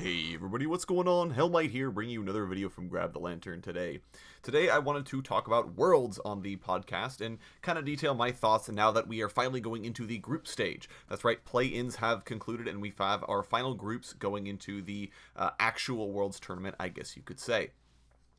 Hey everybody, what's going on? Hellmite here, bringing you another video from Grab the Lantern today. Today I wanted to talk about Worlds on the podcast and kind of detail my thoughts now that we are finally going into the group stage. That's right, play-ins have concluded and we have our final groups going into the actual Worlds tournament, I guess you could say.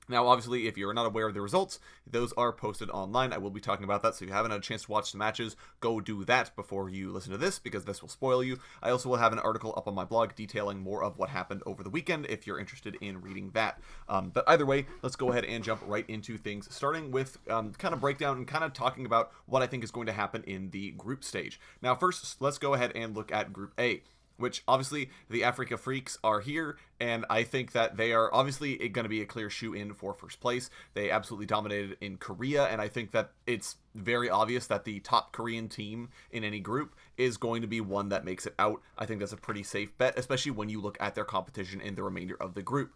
Now, obviously, if you're not aware of the results, those are posted online. I will be talking about that, so if you haven't had a chance to watch the matches, go do that before you listen to this, because this will spoil you. I also will have an article up on my blog detailing more of what happened over the weekend, if you're interested in reading that. But either way, let's go ahead and jump right into things, starting with kind of breakdown and kind of talking about what I think is going to happen in the group stage. Now, first, let's go ahead and look at Group A, which obviously the Africa Freaks are here, and I think that they are obviously going to be a clear shoe-in for first place. They absolutely dominated in Korea, and I think that it's very obvious that the top Korean team in any group is going to be one that makes it out. I think that's a pretty safe bet, especially when you look at their competition in the remainder of the group.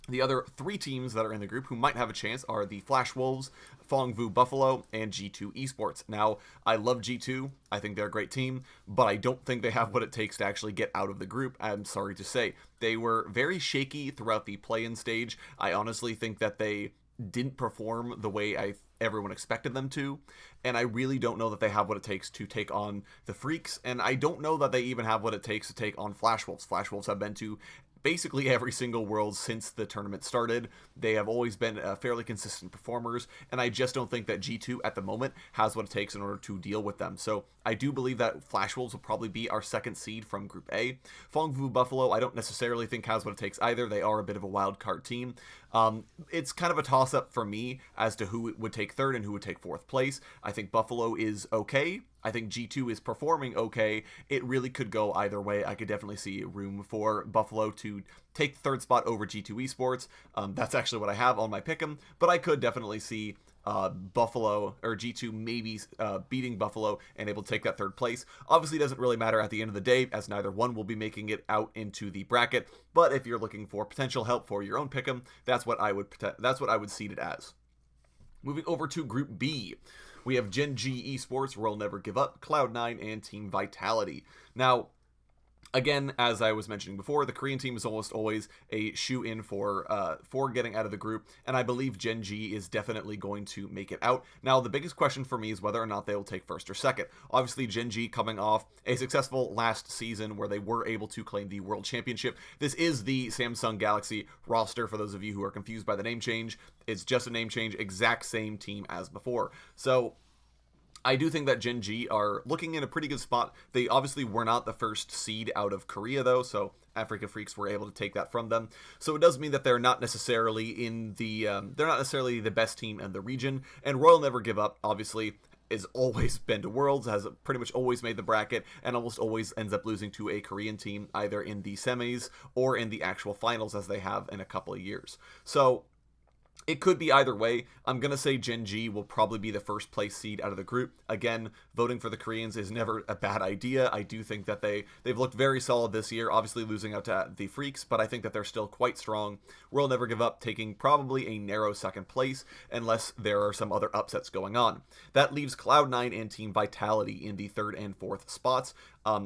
The other three teams that are in the group who might have a chance are the Flash Wolves, Fongvu Buffalo, and G2 Esports. Now, I love G2. I think they're a great team, but I don't think they have what it takes to actually get out of the group. I'm sorry to say. They were very shaky throughout the play-in stage. I honestly think that they didn't perform the way everyone expected them to, and I really don't know that they have what it takes to take on the Freaks, and I don't know that they even have what it takes to take on Flash Wolves. Flash Wolves have been to basically every single world since the tournament started. They have always been fairly consistent performers, and I just don't think that G2 at the moment has what it takes in order to deal with them. So I do believe that Flash Wolves will probably be our second seed from Group A. Fongvu Buffalo, I don't necessarily think has what it takes either. They are a bit of a wild card team. It's kind of a toss-up for me as to who would take third and who would take fourth place. I think Buffalo is okay. I think G2 is performing okay. It really could go either way. I could definitely see room for Buffalo to take the third spot over G2 Esports. That's actually what I have on my pick'em, but I could definitely see Buffalo or G2 maybe beating Buffalo and able to take that third place. Obviously, it doesn't really matter at the end of the day, as neither one will be making it out into the bracket. But if you're looking for potential help for your own pick'em, that's what I would seed it as. Moving over to Group B, we have Gen G Esports, World Never Give Up, Cloud9, and Team Vitality. Now, again, as I was mentioning before, the Korean team is almost always a shoe-in for getting out of the group, and I believe Gen G is definitely going to make it out. Now, the biggest question for me is whether or not they will take first or second. Obviously, Gen G coming off a successful last season where they were able to claim the World Championship. This is the Samsung Galaxy roster, for those of you who are confused by the name change. It's just a name change, exact same team as before. So I do think that Gen G are looking in a pretty good spot. They obviously were not the first seed out of Korea, though, so Africa Freaks were able to take that from them. So it does mean that they're not necessarily the best team in the region. And Royal Never Give Up, obviously, has always been to Worlds, has pretty much always made the bracket, and almost always ends up losing to a Korean team, either in the semis or in the actual finals, as they have in a couple of years. So it could be either way. I'm going to say Gen G will probably be the first place seed out of the group. Again, voting for the Koreans is never a bad idea. I do think that they've looked very solid this year, obviously losing out to the Freaks, but I think that they're still quite strong. World Never Give Up taking probably a narrow second place, unless there are some other upsets going on. That leaves Cloud9 and Team Vitality in the third and fourth spots.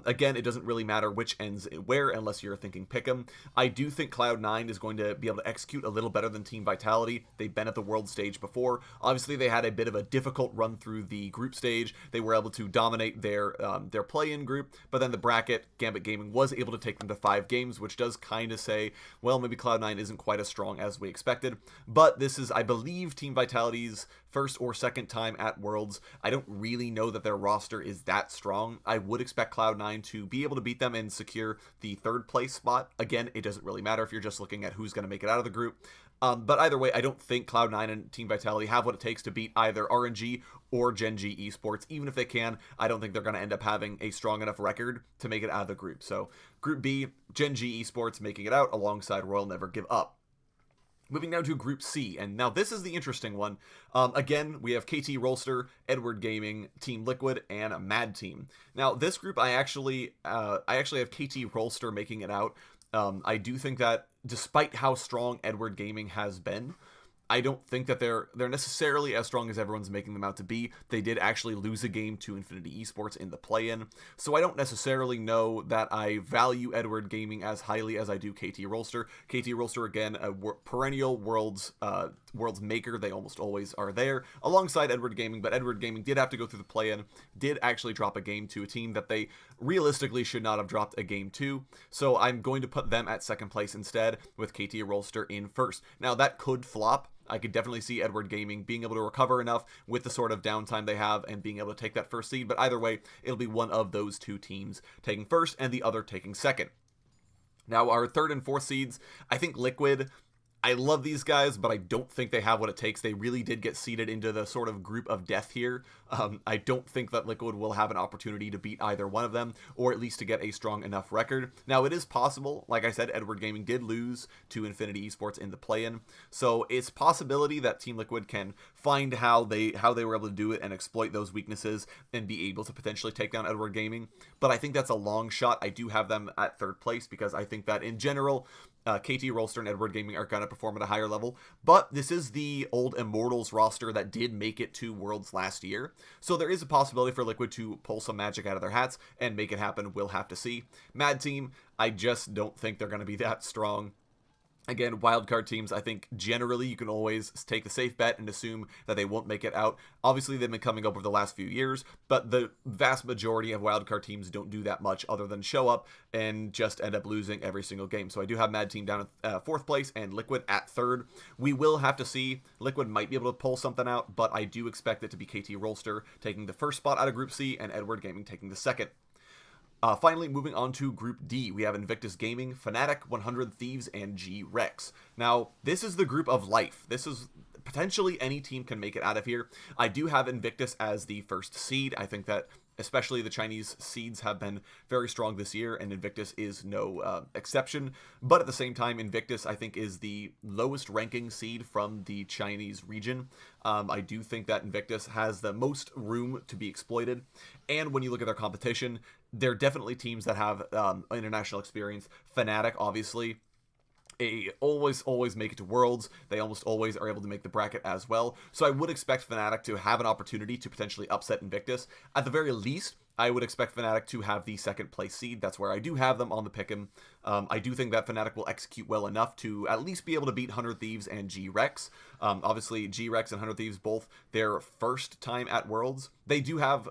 Again, it doesn't really matter which ends where unless you're thinking pick'em. I do think Cloud9 is going to be able to execute a little better than Team Vitality. They've been at the world stage before. Obviously, they had a bit of a difficult run through the group stage. They were able to dominate their play-in group, but then the bracket, Gambit Gaming was able to take them to 5 games, which does kind of say, well, maybe Cloud9 isn't quite as strong as we expected. But this is, I believe, Team Vitality's first or second time at Worlds. I don't really know that their roster is that strong. I would expect Cloud9 to be able to beat them and secure the third place spot. Again, it doesn't really matter if you're just looking at who's going to make it out of the group. But either way, I don't think Cloud9 and Team Vitality have what it takes to beat either RNG or Gen G Esports. Even if they can, I don't think they're going to end up having a strong enough record to make it out of the group. So Group B, Gen G Esports making it out alongside Royal Never Give Up. Moving down to Group C, and now this is the interesting one. Again, we have KT Rolster, Edward Gaming, Team Liquid, and Mad Team. Now, this group, I actually have KT Rolster making it out. I do think that despite how strong Edward Gaming has been, I don't think that they're necessarily as strong as everyone's making them out to be. They did actually lose a game to Infinity Esports in the play-in, so I don't necessarily know that I value Edward Gaming as highly as I do KT Rolster. KT Rolster, again, a perennial world's maker. They almost always are there alongside Edward Gaming, but Edward Gaming did have to go through the play-in, did actually drop a game to a team that they realistically should not have dropped a game to, so I'm going to put them at second place instead, with KT Rolster in first. Now, that could flop. I could definitely see Edward Gaming being able to recover enough with the sort of downtime they have and being able to take that first seed, but either way, it'll be one of those two teams taking first and the other taking second. Now, our third and fourth seeds, I think Liquid, I love these guys, but I don't think they have what it takes. They really did get seeded into the sort of group of death here. I don't think that Liquid will have an opportunity to beat either one of them, or at least to get a strong enough record. Now, it is possible. Like I said, Edward Gaming did lose to Infinity Esports in the play-in, so it's a possibility that Team Liquid can find how they were able to do it and exploit those weaknesses and be able to potentially take down Edward Gaming. But I think that's a long shot. I do have them at third place because I think that in general, KT Rolster and Edward Gaming are going to perform at a higher level, but this is the old Immortals roster that did make it to Worlds last year, so there is a possibility for Liquid to pull some magic out of their hats and make it happen. We'll have to see. Mad Team, I just don't think they're going to be that strong. Again, wildcard teams, I think generally you can always take the safe bet and assume that they won't make it out. Obviously, they've been coming up over the last few years, but the vast majority of wildcard teams don't do that much other than show up and just end up losing every single game. So I do have Mad Team down at fourth place and Liquid at third. We will have to see. Liquid might be able to pull something out, but I do expect it to be KT Rolster taking the first spot out of Group C and Edward Gaming taking the second. Finally, moving on to Group D, we have Invictus Gaming, Fnatic, 100 Thieves, and G-Rex. Now, this is the group of life. This is potentially any team can make it out of here. I do have Invictus as the first seed. I think that especially the Chinese seeds have been very strong this year, and Invictus is no exception. But at the same time, Invictus, I think, is the lowest ranking seed from the Chinese region. I do think that Invictus has the most room to be exploited. And when you look at their competition, they're definitely teams that have international experience. Fnatic, obviously, always make it to Worlds. They almost always are able to make the bracket as well. So I would expect Fnatic to have an opportunity to potentially upset Invictus. At the very least, I would expect Fnatic to have the second place seed. That's where I do have them on the pick'em. I do think that Fnatic will execute well enough to at least be able to beat 100 Thieves and G-Rex. Obviously, G-Rex and 100 Thieves, both their first time at Worlds. They do have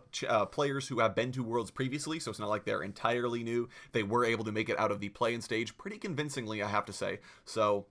players who have been to Worlds previously, so it's not like they're entirely new. They were able to make it out of the play-in stage pretty convincingly, I have to say. So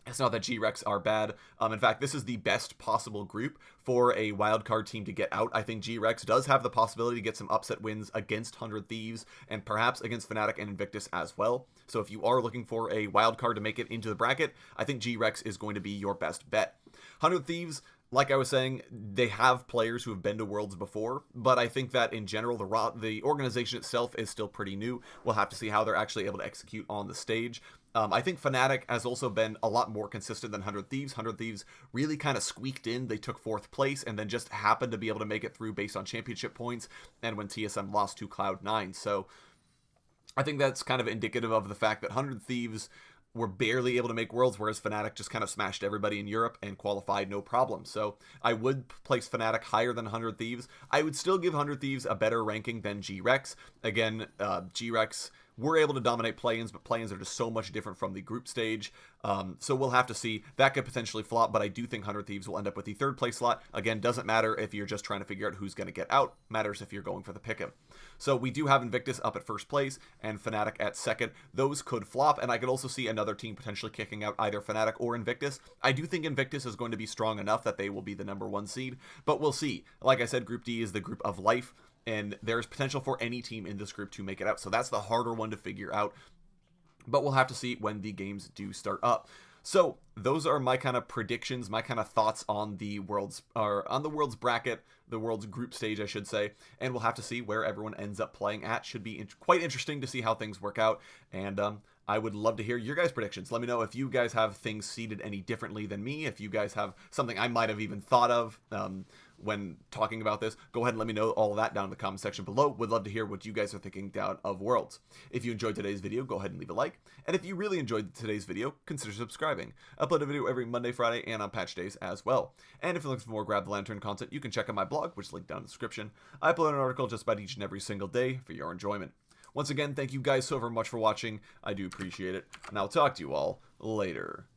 it's not that G-Rex are bad. In fact, this is the best possible group for a wildcard team to get out. I think G-Rex does have the possibility to get some upset wins against 100 Thieves and perhaps against Fnatic and Invictus as well. So if you are looking for a wildcard to make it into the bracket, I think G-Rex is going to be your best bet. 100 Thieves, like I was saying, they have players who have been to Worlds before, but I think that in general, the organization itself is still pretty new. We'll have to see how they're actually able to execute on the stage. I think Fnatic has also been a lot more consistent than 100 Thieves. 100 Thieves really kind of squeaked in. They took fourth place and then just happened to be able to make it through based on championship points and when TSM lost to Cloud9. So I think that's kind of indicative of the fact that 100 Thieves were barely able to make Worlds, whereas Fnatic just kind of smashed everybody in Europe and qualified no problem. So I would place Fnatic higher than 100 Thieves. I would still give 100 Thieves a better ranking than G-Rex. Again, G-Rex were able to dominate play-ins, but play-ins are just so much different from the group stage. So we'll have to see. That could potentially flop, but I do think 100 Thieves will end up with the third place slot. Again, doesn't matter if you're just trying to figure out who's going to get out. Matters if you're going for the pick'em. So we do have Invictus up at first place and Fnatic at second. Those could flop, and I could also see another team potentially kicking out either Fnatic or Invictus. I do think Invictus is going to be strong enough that they will be the number one seed, but we'll see. Like I said, Group D is the group of life, and there's potential for any team in this group to make it out. So that's the harder one to figure out, but we'll have to see when the games do start up. So those are my kind of predictions, my kind of thoughts on the Worlds bracket, the Worlds group stage, I should say, and we'll have to see where everyone ends up playing at. Should be quite interesting to see how things work out, and I would love to hear your guys' predictions. Let me know if you guys have things seeded any differently than me, if you guys have something I might have even thought of. when talking about this, go ahead and let me know all of that down in the comment section below. Would love to hear what you guys are thinking down of Worlds. If you enjoyed today's video, go ahead and leave a like. And if you really enjoyed today's video, consider subscribing. I upload a video every Monday, Friday, and on patch days as well. And if you're looking for more Grab the Lantern content, you can check out my blog, which is linked down in the description. I upload an article just about each and every single day for your enjoyment. Once again, thank you guys so very much for watching. I do appreciate it, and I'll talk to you all later.